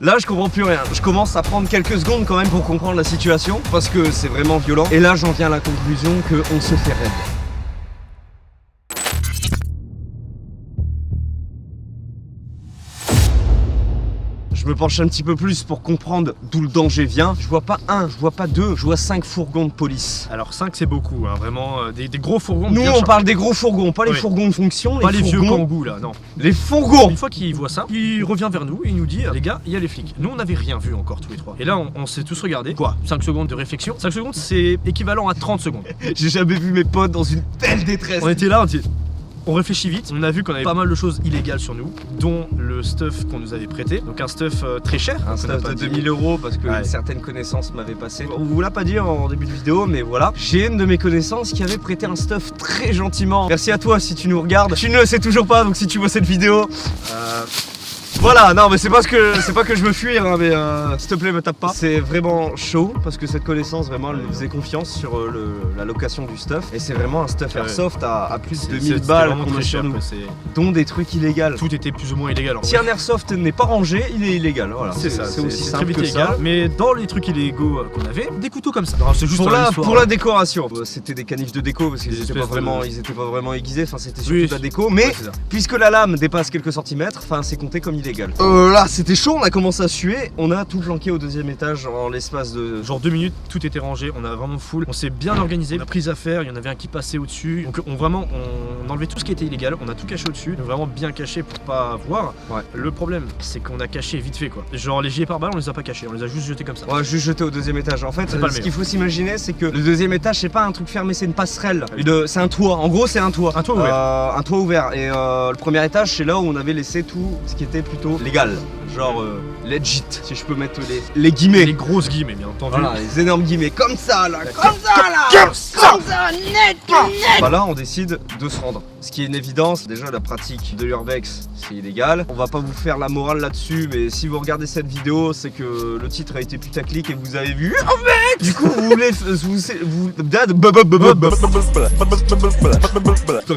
Là je comprends plus rien, je commence à prendre quelques secondes quand même pour comprendre la situation parce que c'est vraiment violent et là j'en viens à la conclusion qu'on se fait raid. Je me penche un petit peu plus pour comprendre d'où le danger vient. Je vois pas un, je vois pas deux, je vois 5 fourgons de police. Alors 5 c'est beaucoup, hein, vraiment des gros fourgons. Nous on parle des gros fourgons, pas les fourgons de fonction. Pas les vieux kangous là, non. Les fourgons. Une fois qu'il voit ça, il revient vers nous et il nous dit les gars, il y a les flics. Nous on n'avait rien vu encore tous les trois. Et là on s'est tous regardés. Quoi 5 secondes de réflexion. 5 secondes c'est équivalent à 30 secondes. J'ai jamais vu mes potes dans une telle détresse. On était là, on réfléchit vite, on a vu qu'on avait pas mal de choses illégales sur nous, dont le stuff qu'on nous avait prêté, donc un stuff très cher. Un stuff de 2000 € parce que certaines connaissances m'avaient passé. On vous l'a pas dit en début de vidéo, mais voilà. J'ai une de mes connaissances qui avait prêté un stuff très gentiment. Merci à toi si tu nous regardes. Tu ne le sais toujours pas, donc si tu vois cette vidéo... Voilà, non mais c'est pas que je veux fuir hein, mais s'il te plaît me tape pas. C'est vraiment chaud parce que cette connaissance vraiment elle nous faisait confiance sur la location du stuff. Et c'est vraiment un stuff airsoft à plus de 2000 balles qu'on a sur nous, dont des trucs illégaux. Tout était plus ou moins illégal. Si un airsoft n'est pas rangé, il est illégal. Voilà. C'est ça, c'est aussi très simple vite que illégal. ça. Mais dans les trucs illégaux qu'on avait, des couteaux comme ça. C'est juste pour la décoration. C'était des canifs de déco parce qu'ils étaient pas vraiment aiguisés, enfin c'était surtout de la déco. Mais puisque la lame dépasse quelques centimètres, enfin c'est compté comme illégal. Là c'était chaud, on a commencé à suer, on a tout planqué au 2e étage en l'espace de... Genre 2 minutes, tout était rangé, on a vraiment full, on s'est bien organisé, on a pris affaire, il y en avait un qui passait au-dessus, donc on enlevait tout ce qui était illégal, on a tout caché au-dessus, donc vraiment bien caché pour pas voir. Ouais. Le problème c'est qu'on a caché vite fait quoi, genre les gilets pare-balles on les a pas cachés, on les a juste jetés comme ça. Ouais, juste jetés au 2e étage, en fait ce qu'il faut s'imaginer c'est que le 2e étage c'est pas un truc fermé, c'est une passerelle, c'est un toit, en gros c'est un toit. Un toit ouvert. Un toit ouvert et le 1er étage c'est là où on avait laissé tout ce qui était plutôt légal. Genre legit, si je peux mettre les guillemets. Les grosses guillemets, bien entendu. Voilà, les énormes guillemets, comme ça là, comme ça, net. Bah là, on décide de se rendre. Ce qui est une évidence, déjà la pratique de l'urbex, c'est illégal. On va pas vous faire la morale là-dessus, mais si vous regardez cette vidéo, c'est que le titre a été putaclic et que vous avez vu urbex. Du coup, vous voulez,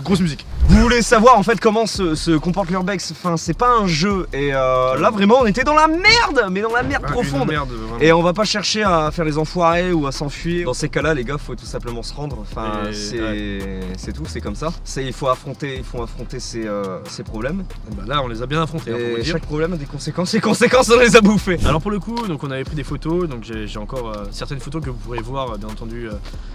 grosse musique. Vous voulez savoir en fait comment se comporte l'urbex. Enfin, c'est pas un jeu. Et là, vraiment, on était dans la merde, mais dans la merde profonde. Merde, et on va pas chercher à faire les enfoirés ou à s'enfuir. Dans ces cas-là, les gars, faut tout simplement se rendre. Enfin, c'est tout, c'est comme ça. Il faut affronter ces problèmes. Bah là, on les a bien affrontés. Et chaque problème a des conséquences. Ces conséquences, on les a bouffées. Alors pour le coup, donc on avait pris des photos. Donc j'ai encore certaines photos que vous pourrez voir, bien entendu,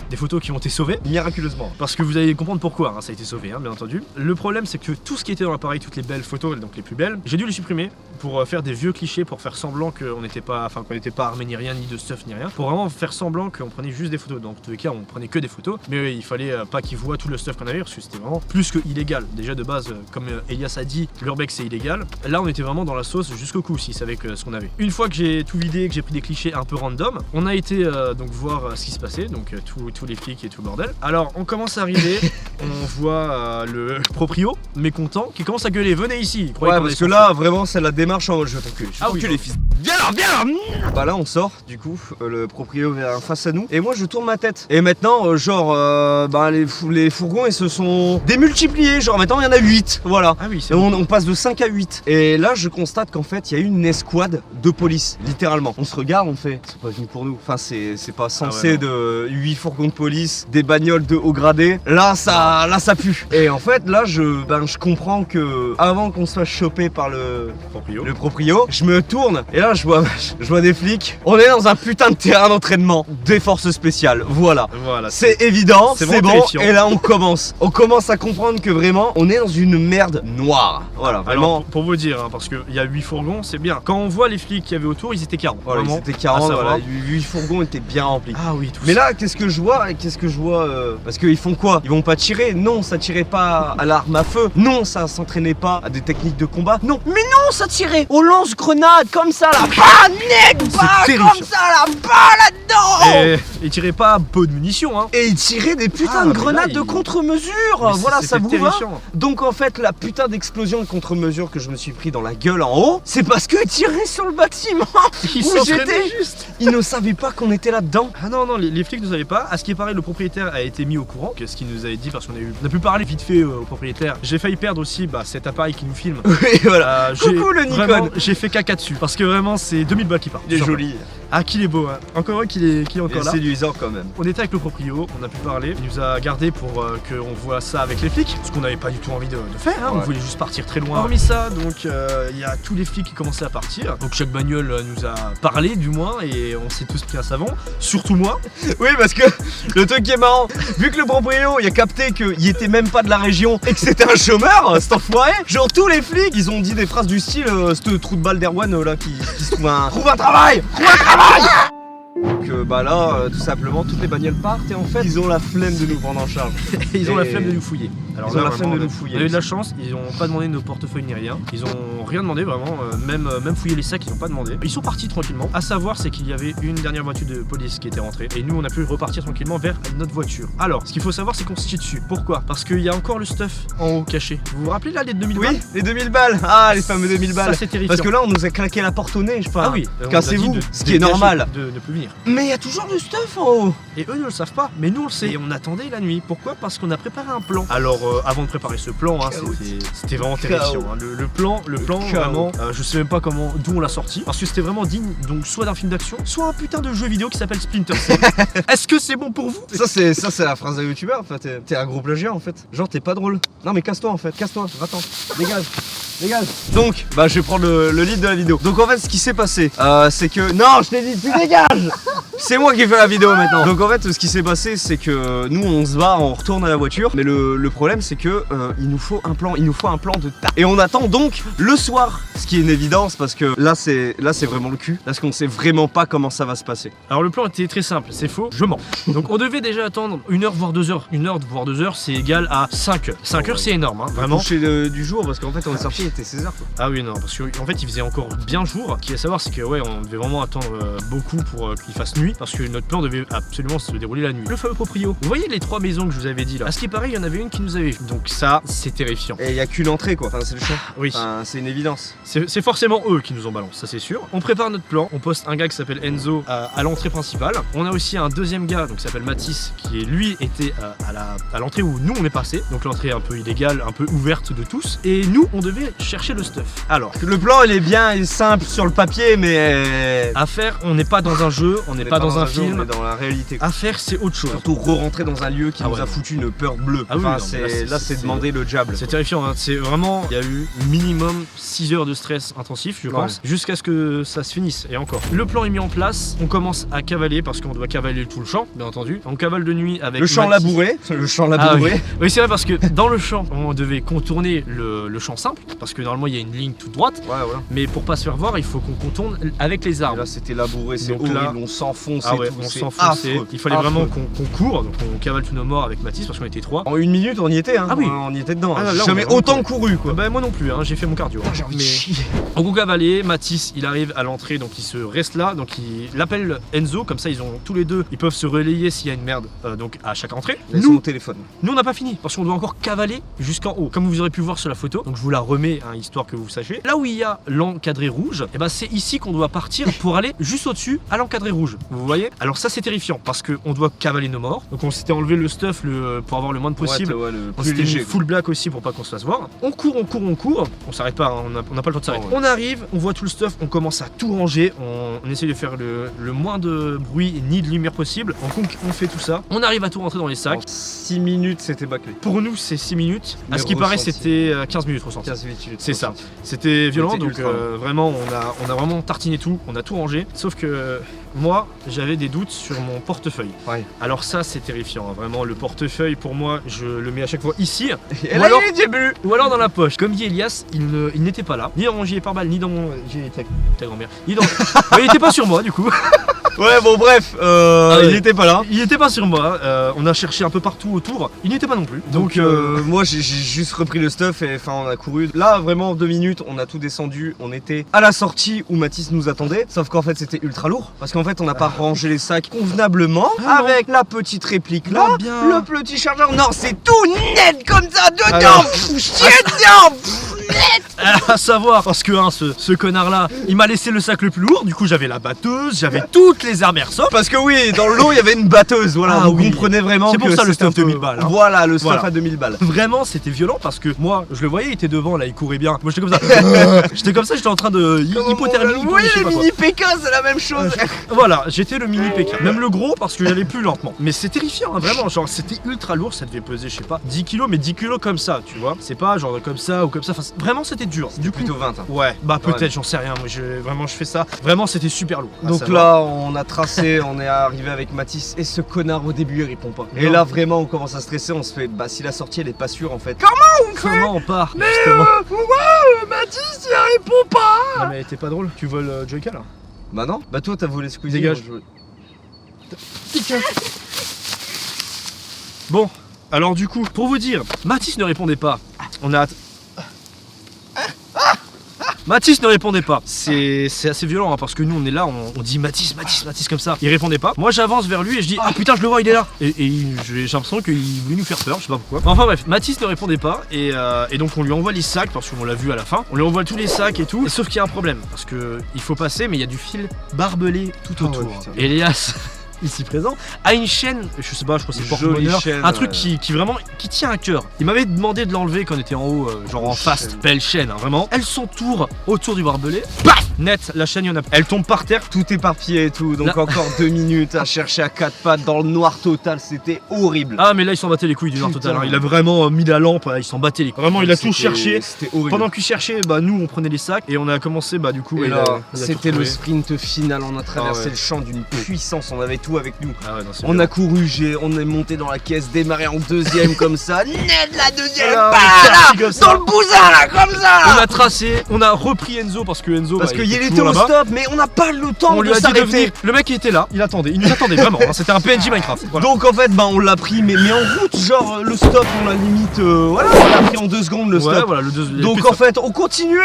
des photos qui ont été sauvées miraculeusement. Parce que vous allez comprendre pourquoi ça a été sauvé, bien entendu. Le problème, c'est que tout ce qui était dans l'appareil, toutes les belles photos, donc les plus belles, j'ai dû les supprimer pour faire des vieux clichés, pour faire semblant qu'on n'était pas armé ni rien, ni de stuff ni rien, pour vraiment faire semblant qu'on prenait juste des photos. Donc en tous les cas, on prenait que des photos, mais il fallait pas qu'ils voient tout le stuff qu'on avait parce que c'était vraiment plus que illégal. Déjà de base, comme Elias a dit, l'urbex c'est illégal. Là, on était vraiment dans la sauce jusqu'au cou aussi avec ce qu'on avait. Une fois que j'ai tout vidé, que j'ai pris des clichés un peu random, on a été donc voir ce qui se passait, donc tous les flics et tout le bordel. Alors on commence à arriver, on voit le proprio mécontent qui commence à gueuler, venez ici. Ouais, parce que là vraiment c'est la démarche en mode je t'encule. Les fils. Viens là. Bah là on sort du coup, le proprio vient face à nous et moi je tourne ma tête. Et maintenant les fourgons ils se sont démultipliés, genre maintenant il y en a 8, voilà. Ah oui, et on passe de 5 à 8. Et là je constate qu'en fait il y a une escouade de police, littéralement. On se regarde, on fait, c'est pas venu pour nous. Enfin c'est pas censé de 8 fourgons de police, des bagnoles de haut gradé. Là ça pue. Et en fait là je comprends que avant qu'on soit chopé par le proprio, je me tourne et là je vois des flics. On est dans un putain de terrain d'entraînement des forces spéciales. Voilà. C'est évident, c'est bon. Terrifiant. Et là on commence à comprendre que vraiment on est dans une merde noire. Voilà, vraiment. Alors, pour vous dire, parce qu'il y a 8 fourgons, c'est bien. Quand on voit les flics qu'il y avait autour, ils étaient 40. Voilà, ils étaient 40, voilà, 8 fourgons étaient bien remplis. Ah oui, tout mais là, qu'est-ce que je vois parce qu'ils font quoi? Ils vont pas tirer? Non, ça tirait pas à l'arme à feu. Non, ça s'entraînait pas à des techniques de combat. Non, mais non, ça tirait au lance-grenade comme ça là. Ah, terrifiant. comme ça là-bas, là-dedans. Et tirait pas peu de munitions, hein. Et il tirait des putains Ah, de mais grenades là, de il- contre-mesure. Mais Voilà, c'était ça vous va. terrifiant. Donc en fait, la putain d'explosion de contre-mesure que je me suis pris dans la gueule en haut, c'est parce qu'il tirait sur le bâtiment. Il Où s'entraînait j'étais. juste. Il ne savait pas qu'on était là-dedans. Ah non, non, les flics ne savaient pas. À ce qui paraît, le propriétaire a été mis au courant. Qu'est-ce qu'il nous avait dit parce on a pu parler vite fait au propriétaire. J'ai failli perdre aussi cet appareil qui nous filme. Oui, voilà. Coucou, le Nikon. Vraiment, j'ai fait caca dessus parce que vraiment c'est 2000 balles qui partent. Il est tout simplement. joli. Ah, qu'il est beau, hein. Encore un qu'il est Il encore est là. séduisant quand même. On était avec le proprio, on a pu parler, il nous a gardé pour qu'on voit ça avec les flics, ce qu'on n'avait pas du tout envie de faire, hein. On Ouais. voulait juste partir très loin. Hormis ça, donc il y a tous les flics qui commençaient à partir, donc chaque bagnole nous a parlé du moins et on s'est tous pris un savon, surtout moi. Oui, parce que le truc qui est marrant, vu que le proprio il a capté qu'il était même pas de la région et que c'était un chômeur, cet enfoiré, genre tous les flics ils ont dit des phrases du style ce trou de balle d'Erwan là qui se trouve un travail. Que bah là, tout simplement, toutes les bagnoles partent et en fait, ils ont la flemme de nous prendre en charge. Et ils ont la Et- flemme de nous fouiller. Alors Ils ont la vraiment, flemme de on a- nous fouiller On a eu de la aussi. chance, ils ont pas demandé nos portefeuilles ni rien. Ils ont rien demandé vraiment, même fouiller les sacs, ils ont pas demandé. Ils sont partis tranquillement. À savoir, c'est qu'il y avait une dernière voiture de police qui était rentrée et nous on a pu repartir tranquillement vers notre voiture. Alors, ce qu'il faut savoir, c'est qu'on se tire dessus. Pourquoi? Parce qu'il y a encore le stuff en haut caché. Vous vous rappelez là les 2000 balles? Oui, les 2000 balles. Ah, les fameux 2000 balles. Ça c'est terrifiant. Parce que là, on nous a claqué la porte au nez, je pense. ah oui, on nous a cassez-vous, dit ce qui est normal. De ne plus venir. Mais il y a toujours du stuff en haut. Et eux ne le savent pas, mais nous on le sait. Et on attendait la nuit. Pourquoi? Parce qu'on a préparé un plan. Alors avant de préparer ce plan, hein, c'était vraiment terrifiant. Hein. Le plan, vraiment, je sais même pas d'où on l'a sorti. Parce que c'était vraiment digne, donc soit d'un film d'action, soit un putain de jeu vidéo qui s'appelle Splinter Cell. Est-ce que c'est bon pour vous? Ça c'est la phrase d'un youtubeur en fait. T'es un gros plagiat en fait. Genre t'es pas drôle. Non mais casse-toi en fait, casse-toi, va-t'en. Dégage. Dégage. Donc, bah je vais prendre le lead de la vidéo. Donc en fait ce qui s'est passé, c'est que. Non, je t'ai dit tu dégages. C'est moi qui fais la vidéo maintenant. Donc en fait ce qui s'est passé c'est que nous on se bat, on retourne à la voiture. Mais le problème c'est que il nous faut un plan de tas. Et on attend donc le soir. Ce qui est une évidence parce que là c'est vraiment le cul. Parce qu'on sait vraiment pas comment ça va se passer. Alors le plan était très simple, c'est faux, je mens. Donc on devait déjà attendre 1 heure voire 2 heures. 1 heure voire 2 heures c'est égal à 5 heures. 5 heures c'est énorme, hein, vraiment. Coucher du jour parce qu'en fait on est sorti, il était 16h quoi. Ah oui non, parce qu'en fait il faisait encore bien jour. Ce qu'il y a à savoir c'est que ouais on devait vraiment attendre beaucoup pour qu'il fasse nuit. Parce que notre plan devait absolument se dérouler la nuit. Le fameux proprio. Vous voyez les 3 maisons que je vous avais dit là? À ce qui paraît il y en avait une qui nous avait vu. Donc ça c'est terrifiant. Et il y a qu'une entrée quoi, enfin c'est le champ. Oui. Enfin, c'est une évidence. C'est forcément eux qui nous en balancent, ça c'est sûr. On prépare notre plan, on poste un gars qui s'appelle Enzo à l'entrée principale. On a aussi un deuxième gars donc qui s'appelle Mathis qui lui était à l'entrée où nous on est passé. Donc l'entrée un peu illégale, un peu ouverte de tous. Et nous on devait chercher le stuff. Alors, Le plan il est bien, il est simple sur le papier mais... à faire, on n'est pas dans un jeu, on n'est pas dans un jeu, on film. est dans la réalité. À faire c'est autre chose. Surtout re-rentrer dans un lieu qui Ah nous ouais, a non. foutu une peur bleue. Ah oui, Enfin, non, mais c'est- là c'est demander le diable. C'est terrifiant, hein. C'est vraiment, il y a eu minimum 6 heures de stress intensif, je pense, jusqu'à ce que ça se finisse. Et encore. Le plan est mis en place, on commence à cavaler parce qu'on doit cavaler tout le champ, bien entendu. On cavale de nuit avec Le champ Mathis. labouré, le champ Ah labouré. oui, oui c'est vrai parce que dans le champ, on devait contourner le champ simple parce que normalement il y a une ligne toute droite, Ouais, voilà. mais pour pas se faire voir, il faut qu'on contourne avec les Et arbres. là c'était labouré, c'est Donc horrible, là- on s'enfonce Ah et ouais, tout, on c'est s'enfonçait. affreux. Il fallait Affreux. vraiment qu'on court, donc on cavale tous nos morts avec Mathis parce qu'on était 3. En 1 minute on y était hein. Ah oui. On y était dedans. Ah là, J'ai là, on jamais est vraiment autant couru quoi. Bah moi non plus, hein, j'ai fait mon cardio. hein. J'ai envie de Mais- chier. Donc on cavalait, Mathis il arrive à l'entrée donc il se reste là, donc il appelle Enzo, comme ça ils ont tous les deux, ils peuvent se relayer s'il y a une merde donc à chaque entrée. Laisse mon téléphone. Nous on n'a pas fini parce qu'on doit encore cavaler jusqu'en haut, comme vous aurez pu voir sur la photo, donc je vous la remets hein, histoire que vous sachiez. Là où il y a l'encadré rouge, et ben c'est ici qu'on doit partir pour aller juste au-dessus à l'encadré rouge. Vous voyez? Alors ça c'est terrifiant parce qu'on doit cavaler nos morts, donc on s'était enlevé le stuff pour avoir le moins de possible. Ouais, le On plus s'était mis léger. full black aussi pour pas qu'on se fasse voir. On court, on s'arrête pas, hein, on n'a pas le temps de s'arrêter. Oh ouais. On arrive, on voit tout le stuff, on commence à tout ranger, on essaie de faire le moins de bruit ni de lumière possible. Donc on fait tout ça, on arrive à tout rentrer dans les sacs. En 6 minutes c'était bâclé. Pour nous c'est 6 minutes, à Mais ce qui paraît ressenti. c'était 15 minutes ressenti. 15 minutes. C'est ça. C'était violent, C'était donc ultra long. vraiment on a vraiment tartiné tout, on a tout rangé. Sauf que moi j'avais des doutes sur mon portefeuille. Ouais. Alors ça c'est terrifiant, hein. Vraiment le portefeuille pour moi je le mets à chaque fois ici. Et Ou là alors- il est début. Ou alors dans la poche. Comme dit Elias, il n'était pas là. Ni dans mon gilet pare-balles, ni dans mon. Ta grand-mère. Ni dans. Ouais, il était pas sur moi du coup. Ouais, bon, bref, ouais. il était pas là. Il était pas sur moi, on a cherché un peu partout autour, il n'était pas non plus. Donc, moi, j'ai juste repris le stuff et enfin, on a couru. Là, vraiment, en 2 minutes, on a tout descendu. On était à la sortie où Mathis nous attendait. Sauf qu'en fait, c'était ultra lourd. Parce qu'en fait, on n'a pas rangé les sacs convenablement. Avec la petite réplique là, Pas bien. le petit chargeur. Non, c'est tout net comme ça dedans. Alors. Chier dedans. À savoir, parce que hein, ce connard-là, il m'a laissé le sac le plus lourd, du coup j'avais la batteuse, j'avais toutes les armes airsoft. Parce que oui, dans l'eau, il y avait une batteuse. Voilà, Ah vous oui. comprenez vraiment. C'est pour que ça le c'était un stuff peu- 2000 balles, hein. Voilà, le stuff Voilà. à 2000 balles. Vraiment, c'était violent parce que moi, je le voyais, il était devant là, il courait bien. Moi j'étais comme ça. j'étais en train de hypothermie. Oui, je sais le pas quoi. mini PK, c'est la même chose. Voilà, j'étais le mini PK. Même le gros parce que j'allais plus lentement. Mais c'est terrifiant, hein, vraiment. Genre, c'était ultra lourd, ça devait peser, je sais pas, 10 kilos, mais 10 kilos comme ça, tu vois. C'est pas genre comme ça ou comme ça. Enfin, vraiment, c'était dur. Du coup, Plutôt 20. Hein. ouais, bah Ouais. peut-être, j'en sais rien. Moi, vraiment, je fais ça. Vraiment, c'était super lourd. À Donc savoir. là, on a tracé, on est arrivé avec Mathis et ce connard au début il répond pas. Et Non. là vraiment on commence à stresser, on se fait bah si la sortie elle est pas sûre en fait. Comment on part justement Mathis il répond pas. Non mais t'es pas drôle, tu voles Joyka là. Bah non, bah toi t'as volé Squeezie. Dégage. moi, Bon, alors du coup, pour vous dire, Mathis ne répondait pas. On a... Mathis ne répondait pas. C'est assez violent hein, parce que nous on est là, on dit Mathis comme ça. Il répondait pas. Moi j'avance vers lui et je dis ah putain je le vois il est là. Et j'ai l'impression qu'il voulait nous faire peur, je sais pas pourquoi. Enfin bref, Mathis ne répondait pas et donc on lui envoie les sacs parce qu'on l'a vu à la fin. On lui envoie tous les sacs et tout. Et sauf qu'il y a un problème parce que il faut passer mais il y a du fil barbelé tout Ah ouais, autour. putain. Elias ici présent, a une chaîne, je sais pas, je crois que c'est Jolie porte-bonheur, chaîne, un truc qui vraiment qui tient à cœur. Il m'avait demandé de l'enlever quand on était en haut, genre en fast, Chaîne. belle chaîne, hein, vraiment. Elle s'entoure autour du barbelé, paf, net, la chaîne, il y en a, elle tombe par terre. Tout éparpillé et tout, donc Là- encore 2 minutes à chercher à 4 pattes dans le noir total, c'était horrible. Ah mais là il s'en battait les couilles du noir Putain. total, hein. Il a vraiment mis la lampe, il s'en battait les couilles. Vraiment il a tout C'était- cherché. C'était horrible. Pendant qu'il cherchait, bah nous on prenait les sacs et on a commencé bah du coup Et il là, a tout c'était le retrouvé. sprint final, on a traversé Ah ouais. le champ d'une puissance, on avait tout avec nous. Ah ouais, non, c'est On violent. a couru, on est monté dans la caisse, démarré en deuxième comme ça. Net la deuxième, Voilà, pas on est là, parti comme ça. dans le bousin là, comme ça. On a tracé, on a repris Enzo parce que Enzo Parce bah, qu'il était toujours au là-bas. stop, mais on n'a pas le temps On de lui a dit de s'arrêter. venir. Le mec il était là, il attendait, il nous attendait vraiment. hein. C'était un PNJ Minecraft. Voilà. Donc en fait, bah on l'a pris, mais en route, genre le stop, on l'a limite, voilà, on l'a pris en 2 secondes le Ouais, stop. voilà, le deux- il y a Donc plus de en fait, on continuait,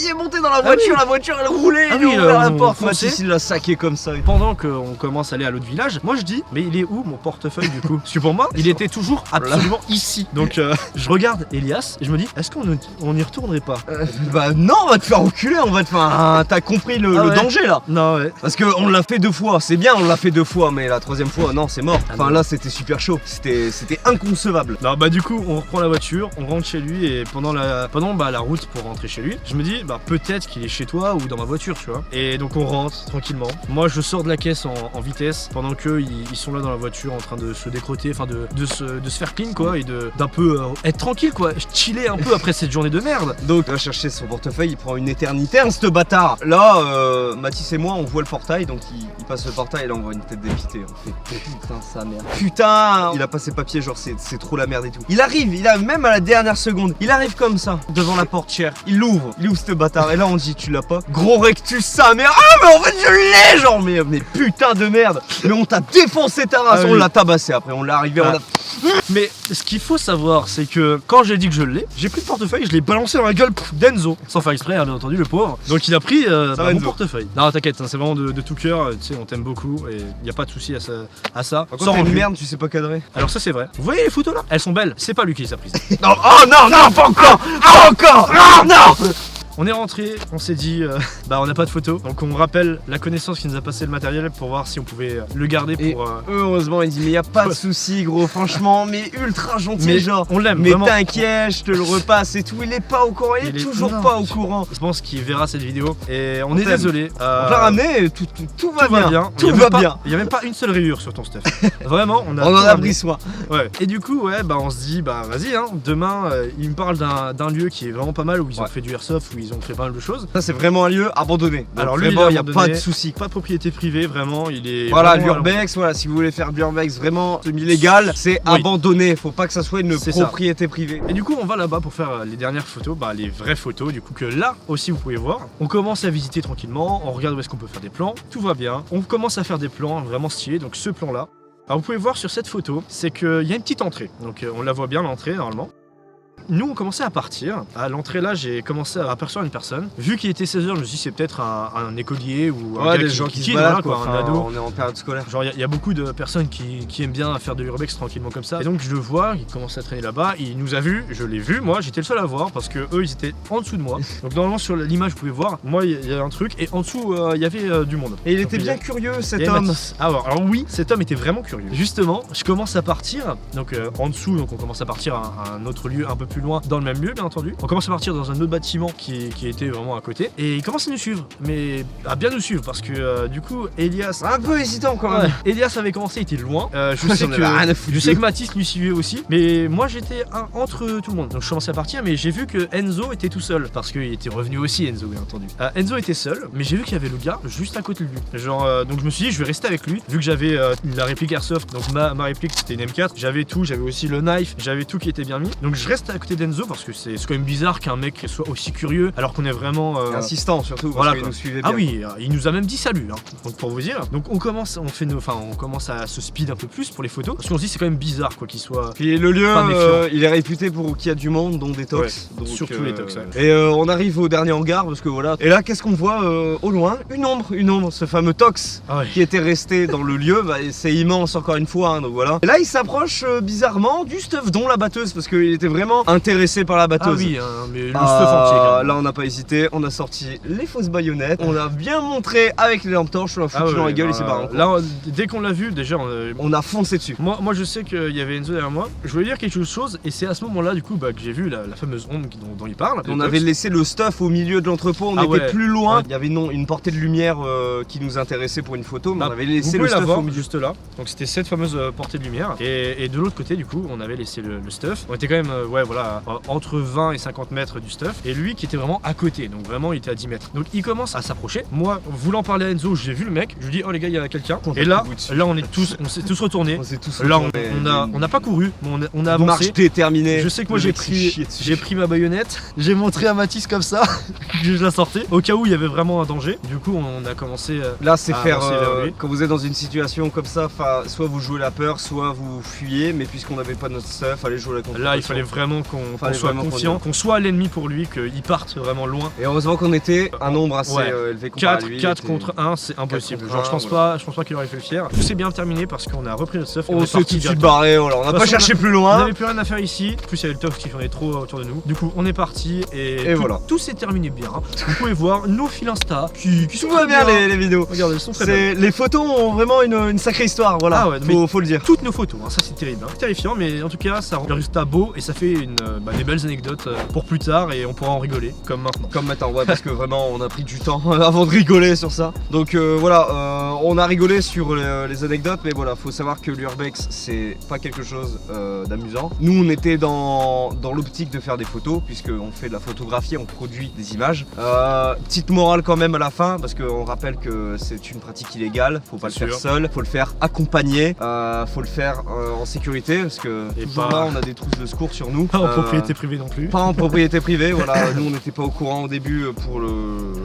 il est monté dans la voiture, oui. la voiture elle roulait, Ah il oui, a ouvert la on porte, fonçait. Mathis il l'a saqué comme ça. Pendant qu'on commence à aller à l'autre village, moi je dis mais il est où mon portefeuille du coup? Parce que pour moi il était toujours absolument ici. Donc je regarde Elias et je me dis est-ce qu'on n'y retournerait pas? Bah non, on va te faire reculer, on va te faire un... T'as compris le, Ah le ouais. danger là. Non ouais. Parce qu'on l'a fait 2 fois, c'est bien, on l'a fait 2 fois, mais la 3e fois, non, c'est mort. Ah Enfin non. là, c'était super chaud, c'était inconcevable. Non bah du coup on reprend la voiture, on rentre chez lui et pendant la route pour rentrer chez lui, je me dis bah peut-être qu'il est chez toi ou dans ma voiture tu vois. Et donc on rentre tranquillement. Moi je sors de la caisse en vitesse pendant que ils sont là dans la voiture en train de se décrotter, enfin de se faire clean quoi et d'un peu être tranquille quoi, chiller un peu après cette journée de merde. Donc, il va chercher son portefeuille, il prend une éternité, hein, ce bâtard. Là, Mathis et moi, on voit le portail, donc il passe le portail et là, on voit une tête dépitée. On fait putain, sa mère. Putain, il a pas ses papiers, genre c'est trop la merde et tout. Il arrive même à la dernière seconde, il arrive comme ça, devant la portière. Il ouvre ce bâtard. Et là, on dit, tu l'as pas? Gros rectus, sa mère. Ah, mais en fait, je l'ai, genre, mais putain de merde. Mais on t'a défoncé ta race, Ah on oui. l'a tabassé après, on l'a arrivé, on Ah. l'a. Mais ce qu'il faut savoir, c'est que quand j'ai dit que je l'ai, j'ai pris le portefeuille, je l'ai balancé dans la gueule d'Enzo. Sans faire exprès, hein, bien entendu, le pauvre. Donc il a pris va, mon Enzo. portefeuille. Non, t'inquiète, hein, c'est vraiment de tout cœur. Tu sais, on t'aime beaucoup et y a pas de souci à ça. Par Sans contre, t'es une rancune. merde, tu sais pas cadrer. Alors ça c'est vrai. Vous voyez les photos là? Elles sont belles. C'est pas lui qui les a prises. Non, oh non, non, pas encore! Pas encore! Non, non! On est rentré, on s'est dit, bah on n'a pas de photos. Donc on rappelle la connaissance qui nous a passé le matériel pour voir si on pouvait le garder Et pour. heureusement, il dit, mais y a pas de souci, gros, franchement, mais ultra gentil, Mais genre. on l'aime Mais vraiment. t'inquiète, je te le repasse et tout. Il est pas au courant, il est toujours non, pas au courant. Je pense qu'il verra cette vidéo et on est t'aime. désolé. On l'a ramené, tout va bien. Tout va bien. Il y a même pas une seule rayure sur ton stuff. Vraiment, on a. On tout en a ramené. pris soin. Ouais. Et du coup, ouais, bah on se dit, bah vas-y, hein, demain, il me parle d'un lieu qui est vraiment pas mal où ils ont Ouais. fait du airsoft, où ils ont fait pas mal de choses. Ça c'est vraiment un lieu abandonné. Donc Alors lui, vraiment, il il est n'y a pas de souci. Pas de propriété privée, vraiment, il est. Voilà, vraiment l'urbex, voilà, si vous voulez faire de l'urbex vraiment semi-légal, c'est Oui. abandonné. Faut pas que ça soit une C'est ça. propriété privée. Et du coup, on va là-bas pour faire les dernières photos, bah, les vraies photos, du coup, que là aussi vous pouvez voir. On commence à visiter tranquillement, on regarde où est-ce qu'on peut faire des plans, tout va bien. On commence à faire des plans vraiment stylés, donc ce plan-là. Alors vous pouvez voir sur cette photo, c'est qu'il y a une petite entrée, donc on la voit bien l'entrée normalement. Nous on commençait à partir, à l'entrée là j'ai commencé à apercevoir une personne. Vu qu'il était 16h, je me suis dit c'est peut-être un écolier ou un Ouais, gars des gens qui se voilà, baladent, quoi, quoi. un ado. On est en période scolaire. Genre il y a beaucoup de personnes qui aiment bien faire de l'urbex tranquillement comme ça. Et donc je le vois, il commence à traîner là-bas, il nous a vus, je l'ai vu, moi j'étais le seul à voir parce que eux ils étaient en dessous de moi. Donc normalement sur l'image vous pouvez voir, moi il y a un truc et en dessous il y avait du monde. Et il Donc, était bien curieux il y cet avait homme. Mathis. Ah, alors oui, cet homme était vraiment curieux. Justement, je commence à partir, donc en dessous, donc on commence à partir à un autre lieu un peu plus loin, dans le même lieu bien entendu. On commence à partir dans un autre bâtiment qui était vraiment à côté. Et il commence à nous suivre, mais à bien nous suivre parce que du coup, Elias. Un peu hésitant quand même. Ouais, Elias avait commencé, il était loin. Je sais J'en avais rien à foutre. je sais que Mathis lui suivait aussi, mais moi j'étais entre tout le monde. Donc je commençais à partir, mais j'ai vu que Enzo était tout seul parce qu'il était revenu aussi, Enzo bien entendu. Enzo était seul, mais j'ai vu qu'il y avait le gars juste à côté de lui. Genre, donc je me suis dit, je vais rester avec lui, vu que j'avais la réplique Airsoft. Donc ma réplique c'était une M4, j'avais tout, j'avais aussi le knife, j'avais tout qui était bien mis. Donc je reste à côté d'Enzo parce que c'est quand même bizarre qu'un mec soit aussi curieux alors qu'on est vraiment Insistant surtout, parce voilà, qu'il quoi. nous suivait bien. Ah oui, il nous a même dit salut, hein. Donc pour vous dire. Donc on commence à se speed un peu plus pour les photos parce qu'on se dit c'est quand même bizarre quoi qu'il soit. Puis le lieu, Pas méfiant. il est réputé pour qu'il y a du monde, dont des tox. Ouais, Donc, surtout les tox, ouais. Et on arrive au dernier hangar parce que voilà. Et là, qu'est-ce qu'on voit au loin? Une ombre, ce fameux tox Ah ouais. qui était resté dans le lieu. Bah, c'est immense encore une fois, hein, donc voilà. Et là, il s'approche bizarrement du stuff, dont la batteuse, parce qu'il était vraiment intéressé par la batteuse. Ah oui, hein, mais le stuff entier quand même. Là, on n'a pas hésité, on a sorti les fausses baïonnettes, on a bien montré avec les lampes torches, on l'a foutu dans la gueule, il s'est barré en courant. Là, dès qu'on l'a vu, déjà, On a foncé dessus. moi je sais qu'il y avait Enzo derrière moi. Je voulais dire quelque chose et c'est à ce moment-là du coup que j'ai vu la fameuse ombre dont il parle. On avait laissé le stuff au milieu de l'entrepôt, on Ah était ouais. plus loin. Ouais. Il y avait une portée de lumière qui nous intéressait pour une photo, mais Bah, on avait vous laissé le pouvez la stuff voir au milieu. juste là. Donc c'était cette fameuse portée de lumière. Et de l'autre côté du coup on avait laissé le stuff. On était quand même entre 20 et 50 mètres du stuff. Et lui qui était vraiment à côté. Donc vraiment il était à 10 mètres. Donc il commence à s'approcher. Moi voulant parler à Enzo, j'ai vu le mec. Je lui dis oh les gars il y a quelqu'un. Et là on s'est tous retournés. On s'est tous Là retournés. on n'a pas couru, mais on a Une marche avancé. déterminée. Je sais que moi Le j'ai mec s'est chié dessus. j'ai pris ma baïonnette, j'ai montré à Mathis comme ça que je la sortais au cas où il y avait vraiment un danger. Du coup on a commencé Là, c'est à faire. avancer vers lui. Quand vous êtes dans une situation comme ça, soit vous jouez la peur, soit vous fuyez, mais puisqu'on n'avait pas notre stuff, fallait jouer la confrontation. Là il fallait vraiment qu'on Fallait soit vraiment qu'on y confiant, aille. qu'on soit à l'ennemi pour lui, qu'il parte vraiment loin. Et heureusement qu'on était un nombre assez Ouais. élevé comparé à 4, lui. 4 était- contre 1, c'est impossible. 4 Genre contre je pense pas qu'il aurait fait le fier. Tout s'est bien terminé parce qu'on a repris notre stuff et On est s'est parti tout de suite directement. barré, voilà. On n'a De toute pas façon, cherché plus On loin. n'avait plus rien à faire ici, en plus il y avait le tox qui tournait trop autour de nous. Du coup on est parti et, Voilà. tout s'est terminé bien. Vous pouvez voir nos fils Insta qui Tout sont va très bien les vidéos. Regardez, elles sont très belles. Les photos ont vraiment une sacrée histoire, voilà. Ah ouais, mais- faut le dire. Toutes nos photos, hein, ça c'est terrible, hein. Terrifiant, mais en tout cas ça rend le résultat beau et ça fait des belles anecdotes pour plus tard et on pourra en rigoler comme maintenant. Comme maintenant, ouais, parce que vraiment on a pris du temps avant de rigoler sur ça. Donc voilà, on a rigolé sur les anecdotes, mais voilà, faut savoir que l'urbex c'est pas quelque chose d'amusant. Nous on était dans l'optique de faire des photos, puisqu'on fait de la photographie, on produit des images. Petite morale quand même à la fin, parce qu'on rappelle que c'est une pratique illégale, faut pas le C'est faire sûr. seul, faut le faire accompagné, faut le faire en sécurité, parce que Et toujours pas- là on a des trousses de secours sur nous. Pas en propriété privée non plus. Pas en propriété privée, voilà, nous on n'était pas au courant au début pour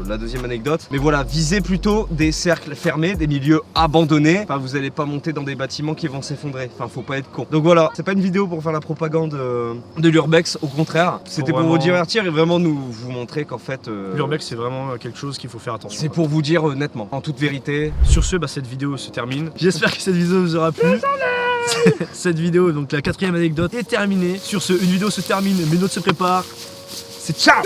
la deuxième anecdote. Mais voilà, visez plutôt des cercles fermés, des milieux abandonnés. Enfin, vous allez pas monter dans des bâtiments qui vont s'effondrer. Enfin, faut pas être con. Donc voilà, c'est pas une vidéo pour faire la propagande de l'urbex, au contraire. C'était pour vraiment- vous divertir et vraiment vous montrer qu'en fait. L'urbex c'est vraiment quelque chose qu'il faut faire attention. C'est pour vous dire nettement, en toute vérité. Sur ce, cette vidéo se termine. J'espère que cette vidéo vous aura plu. Cette vidéo, donc la 4ème anecdote, est terminée. Sur ce, une vidéo se termine, mais une autre se prépare. C'est ciao.